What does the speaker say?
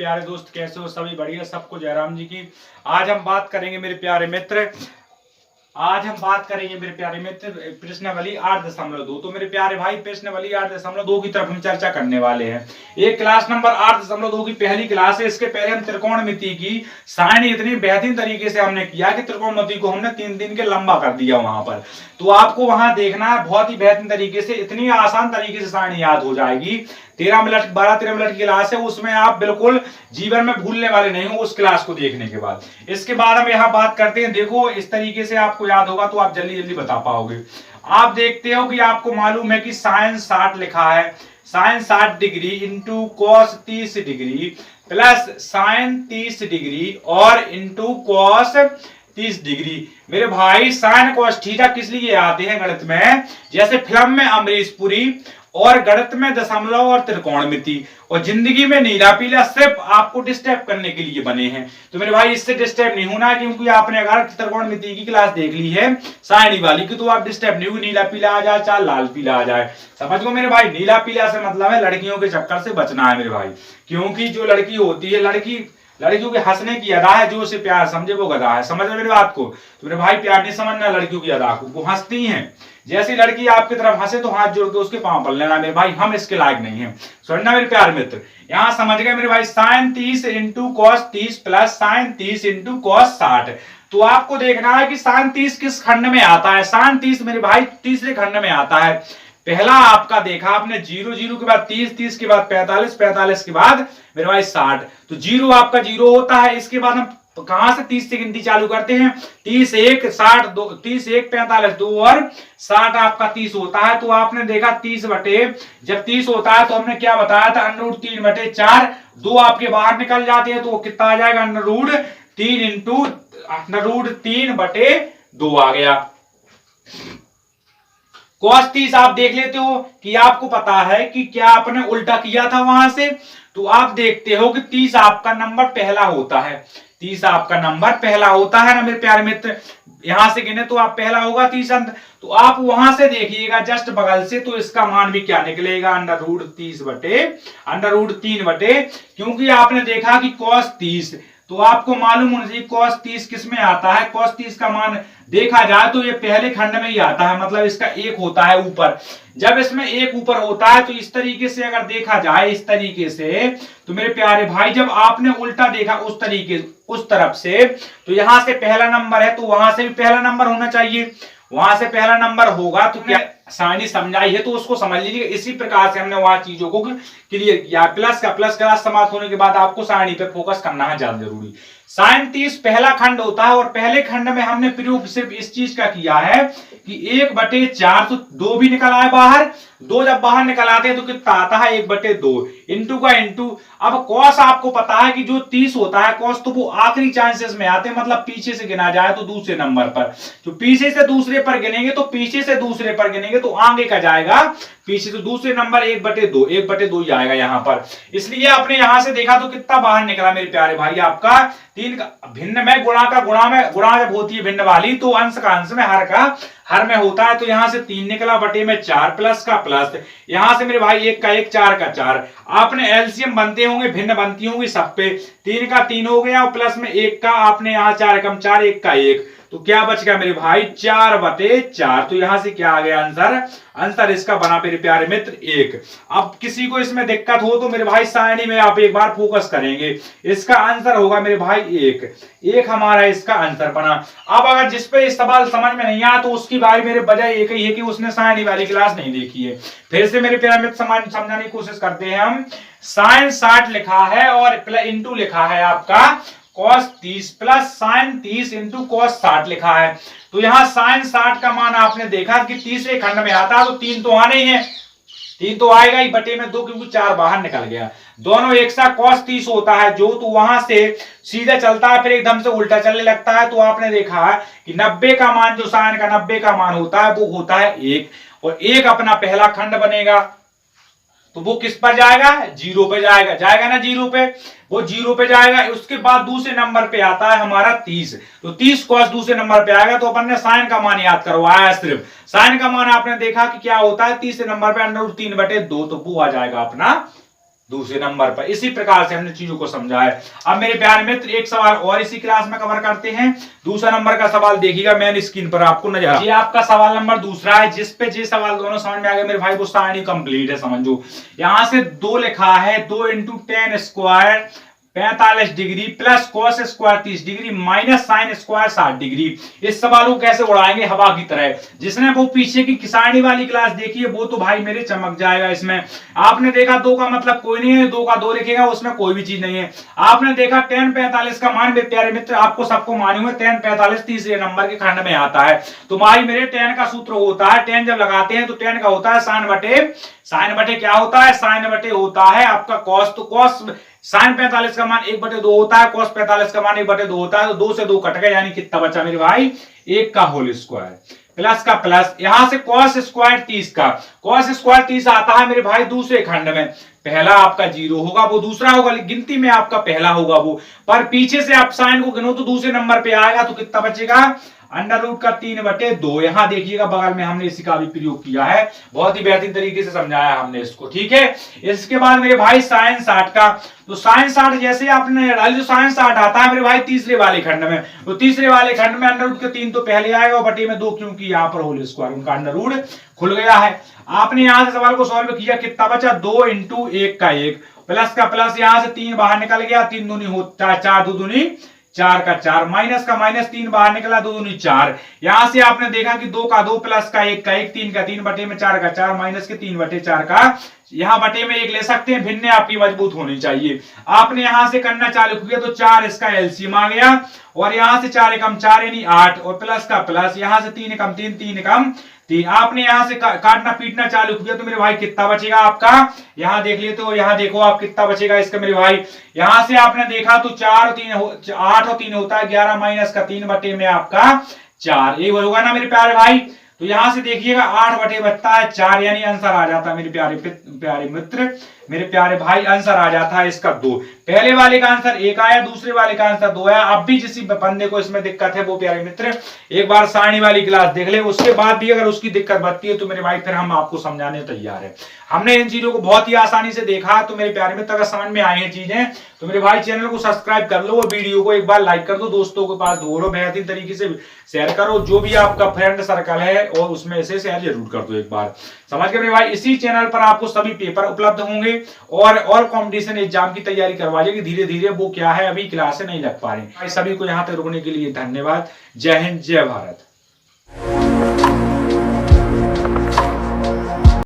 प्यारे दोस्त, कैसे हो? सभी बढ़िया, सबको जयराम जी की। आज हम बात करेंगे मेरे प्यारे मित्र प्रश्नावली 8.2। तो मेरे प्यारे भाई, प्रश्नावली 8.2 की तरफ हम चर्चा करने वाले हैं। एक क्लास नंबर 8.2 की पहली क्लास है। इसके पहले हम त्रिकोणमिति की सारणी इतनी बेहतरीन तरीके से हमने किया कि त्रिकोणमिति को हमने 3 दिन के लंबा कर दिया वहां पर। तो आपको वहां देखना है, बहुत ही बेहतरीन तरीके से, इतनी आसान तरीके से सारणी याद हो जाएगी। 12-13 मिनट की क्लास है, उसमें आप बिल्कुल जीवन में भूलने वाले नहीं हो उस क्लास को देखने के बाद। इसके बाद हम यहाँ बात करते हैं। देखो, इस तरीके से आपको याद होगा तो आप जल्दी जल्दी बता पाओगे। आप देखते हो कि आपको मालूम है कि साइन 60 लिखा है, sine 60 degree into cos 30 degree plus sine 30 degree और इंटू कॉस 30 डिग्री। मेरे भाई, साइन कॉस थीटा किस लिए आते हैं गणित में? जैसे फिल्म में अमरीश पुरी और गणित में दशमलव और त्रिकोणमिति, और जिंदगी में नीला पीला सिर्फ आपको डिस्टर्ब करने के लिए बने हैं। तो मेरे भाई, इससे डिस्टर्ब नहीं होना, क्योंकि आपने अगर त्रिकोणमिति की क्लास देख ली है सारणी वाली की, तो आप डिस्टर्ब नहीं हो। नीला पीला आ जाए चाहे लाल पीला आ जाए, समझ लो मेरे भाई। नीला पीला से मतलब है लड़कियों के चक्कर से बचना है मेरे भाई, क्योंकि जो लड़की होती है, लड़कियों के हंसने की अदा है, जो उसे प्यार समझे वो गधा है। समझ रहे मेरी बात को? तो मेरे भाई, प्यार नहीं समझना लड़कियों की अदा को, वो हंसती हैं। जैसी लड़की आपकी तरफ हंसे तो हाथ जोड़ के उसके पांव पर लेना मेरे भाई, हम इसके लायक नहीं है। सुनना मेरे प्यार मित्र, यहां समझ गए मेरे भाई। Sine 30 into cos 30 plus sine 30 into cos 60। तो आपको देखना है कि साइन 30 किस खंड में आता है। साइन 30 मेरे भाई तीसरे खंड में आता है। पहला आपका देखा आपने 0 0 के बाद 30 30 के बाद 45 45 के बाद मेरे भाई 60। तो 0 आपका 0 होता है। इसके बाद हम कहां से 30 से गिनती चालू करते हैं? 30 1 60 2 30 1 45 2 और 60 आपका 30 होता है। तो आपने देखा 30 बटे, जब 30 होता है तो हमने क्या बताया था? √3 बटे 4। 2 आपके बाहर निकल जाते हैं तो वो कितना आ जाएगा? √3 इंटू √3 बटे 2 आ गया। cos 30 आप देख लेते हो कि आपको पता है कि क्या आपने उल्टा किया था वहां से। तो आप देखते हो कि 30 आपका नंबर पहला होता है। 30 आपका नंबर पहला होता है ना मेरे प्यारे मित्र। यहां से गिने तो आप पहला होगा 30 अंक। तो आप वहां से देखिएगा जस्ट बगल से, तो इसका मान भी क्या निकलेगा? √3 बटे, क्योंकि आपने देखा कि cos 30, तो आपको मालूम होना चाहिए cos 30 किस में आता है। cos 30 का मान देखा जाए तो ये पहले खंड में ही आता है, मतलब इसका 1 होता है ऊपर। जब इसमें 1 ऊपर होता है तो इस तरीके से अगर देखा जाए, इस तरीके से, तो मेरे प्यारे भाई जब आपने उल्टा देखा उस तरीके उस तरफ से, तो यहां से पहला नंबर है तो वहां से भी पहला नंबर होना चाहिए। वहां से पहला नंबर होगा तो क्या सारणी समझाई है तो उसको समझ लीजिए। इसी प्रकार से हमने वहां चीजों को क्लियर किया। प्लस क्लास समाप्त होने के बाद आपको सारणी पे फोकस करना है ज्यादा जरूरी। साइन 30 पहला खंड होता है, और पहले खंड में हमने प्रयोग सिर्फ इस चीज का किया है कि 1/4, तो 2 भी निकल आए बाहर। 2 जब बाहर निकल आते हैं तो कितना आता है? 1/2 इंटू का इंटू। अब कॉस आपको पता है कि जो 30 होता है कॉस, तो वो आखिरी चांसेस में आते हैं, मतलब पीछे से गिना जाए तो दूसरे नंबर पर। तो पीछे से दूसरे पर गिनेंगे तो पीछे से दूसरे पर गिनेंगे तो आगे का जाएगा पीछे, तो दूसरे नंबर 1/2 ही आएगा यहाँ पर। इसलिए आपने यहां से देखा तो कितना बाहर निकला मेरे प्यारे भाई? आपका 3 का भिन्न में गुणा जब होती है भिन्न वाली, तो अंश का अंश में हर का हर में होता है। तो यहां से 3 निकला बटे में 4 प्लस का प्लस। यहां से मेरे भाई 1 का 1 4 का 4। आपने एलसीएम बनते होंगे, भिन्न बनती होंगी सब पे। 3 का 3 हो गया और प्लस में 1 का आपने यहाँ 4 कम 4 1 का 1, तो क्या बच गया मेरे भाई? 4/4। तो यहां से क्या आ गया आंसर इसका बना मेरे प्यारे मित्र 1। अब किसी को इसमें दिक्कत हो तो मेरे भाई सारणी में आप एक बार फोकस करेंगे। इसका आंसर होगा मेरे भाई 1 हमारा इसका आंसर बना। अब अगर जिस पे इस सवाल समझ में नहीं आया तो उसकी बारी मेरे बजाय एक ही है कि उसने सारणी वाली क्लास नहीं देखी है। फिर से मेरे प्यारे मित्र समझाने की कोशिश करते हैं हम। साइन 60 लिखा है और प्लस इंटू लिखा है आपका cos 30 plus sine 30 into cos 60 लिखा है। तो यहाँ साइन 60 का मान आपने देखा कि तीसरे खंड में आता है, तो 3 तो आने ही है, 3 तो आएगा ही बटे में 2, क्योंकि 4 बाहर निकल गया। दोनों एक साथ cos 30 होता है जो, तो वहां से सीधा चलता है फिर एकदम से उल्टा चलने लगता है। तो आपने देखा है कि 90 का मान, जो साइन का 90 का मान होता है वो होता है 1, और 1 अपना पहला खंड बनेगा। तो वो किस पर जाएगा? 0 पे जाएगा ना 0 पे, वो 0 पे जाएगा। उसके बाद दूसरे नंबर पे आता है हमारा 30, तो 30 कॉस दूसरे नंबर पे आएगा। तो अपन ने साइन का मान याद करवाया, सिर्फ साइन का मान आपने देखा कि क्या होता है तीसरे नंबर पे √3/2, तो वो आ जाएगा अपना दूसरे नंबर पर। इसी प्रकार से हमने चीजों को समझा है। अब मेरे प्यारे मित्र एक सवाल और इसी क्लास में कवर करते हैं। दूसरा नंबर का सवाल देखिएगा मेन स्क्रीन पर आपको नजर, ये आपका सवाल नंबर दूसरा है, जिस पे ये सवाल दोनों समझ में आ गए मेरे भाई, वो सारणी कंप्लीट है समझो। यहां से 2 लिखा है, 2 into 10 square 45 degree plus cos square 30 degree minus sine square 60 degree. इस सवाल को कैसे उड़ाएंगे हवा की तरह। जिसने वो पीछे की किसानी वाली क्लास देखी है वो तो भाई मेरे चमक जाएगा। इसमें आपने देखा 2 का मतलब कोई नहीं है, 2 का 2 लिखेगा उसमें कोई भी चीज नहीं है। आपने देखा tan 45 का मान मेरे प्यारे मित्र आपको सबको मालूम है, tan 45 तीसरे नंबर के खंड में आता है। तो भाई मेरे tan का सूत्र होता है, tan जब लगाते हैं तो tan का होता है साइन बटे क्या होता है, साइन बटे होता है आपका कॉस। तो कॉस साइन 45 का मान 1/2 होता है, cos 45 का मान 1/2 होता है। तो 2 से 2 कट गए, यानी कितना बचा मेरे भाई 1 का होल स्क्वायर प्लस का प्लस, यहां से cos स्क्वायर 30 का, cos स्क्वायर 30 आता है मेरे भाई दूसरे खंड में। पहला आपका 0 होगा, वो दूसरा होगा, गिनती में आपका पहला होगा वो, पर पीछे से आप साइन को गिनो तो दूसरे नंबर पे आएगा। तो कितना बचेगा अंडर रूट का 3/2। यहां देखिएगा बगल में हमने इसी का भी प्रयोग किया है, बहुत ही बेहतरीन तरीके से समझाया हमने इसको, ठीक है। इसके बाद मेरे भाई साइन 60 का, तो साइन 60 जैसे आपने डाली तो साइन 60 आता है मेरे भाई तीसरे वाले खंड में। तो तीसरे वाले खंड में अंडर रूट के 3 तो पहले आएगा और बटे में 2, क्योंकि यहाँ पर होल स्क्वायर उनका अंडर रूट खुल गया है। आपने यहां से सवाल को सॉल्व किया, कितना बचा 2 इंटू 1 का 1 प्लस का प्लस, यहां से 3 बाहर निकल गया, 3 दूनी होता 4, 2 दूनी 4 का 4, माइनस का माइनस 3 बाहर निकला, 2 दूनी 4। यहां से आपने देखा कि 2 का 2 प्लस का 1 का 1, 3 का 3 बटे में 4 का 4 माइनस के 3/4 का, यहां बटे में 1 ले सकते हैं, भिन्न आपकी मजबूत होनी चाहिए। आपने यहां से करना चालू किया तो 4 इसका एलसीएम आ गया, और यहां से 4 एकम 4 यानी 8, और प्लस का प्लस, यहां से 3 एकम 3, 3 एकम 3। आपने यहां से काटना पीटना चालू किया तो मेरे भाई कितना बचेगा आपका, यहां देख लिए तो यहां देखो आप कितना बचेगा इसका मेरे भाई। यहां से आपने देखा तो 4 और 3 8 और 3 होता है 11 माइनस का 3 बटे में आपका 4, ये होगा ना मेरे प्यारे भाई। तो यहां से देखिएगा 8 बटे बचता है 4, यानी आंसर आ जाता है मेरे प्यारे मित्र, मेरे प्यारे भाई, आंसर आ जाता है इसका 2। पहले वाले का आंसर 1 आया, दूसरे वाले का आंसर 2 आया। अब भी जिस बंदे को इसमें दिक्कत है वो प्यारे मित्र एक बार सारणी वाली क्लास देख ले, उसके बाद भी अगर उसकी दिक्कत बढ़ती है तो मेरे भाई फिर हम आपको समझाने तैयार है। हमने इन चीजों को बहुत ही आसानी से देखा, तो मेरे प्यारे मित्र अगर समझ में आई है चीजें तो मेरे भाई चैनल को सब्सक्राइब कर लो और वीडियो को एक बार लाइक कर दो, दोस्तों के पास दौड़ो, बेहतरीन तरीके से शेयर करो, जो भी आपका फ्रेंड सर्कल है और उसमें से शेयर जरूर कर दो एक बार, समझ के मेरे भाई। इसी चैनल पर आपको सभी पेपर उपलब्ध होंगे और कंपटीशन एग्जाम की तैयारी करवा जाएगी धीरे धीरे, वो क्या है अभी क्लासे नहीं लग पा रही। सभी को यहाँ तक रुकने के लिए धन्यवाद। जय हिंद, जय भारत।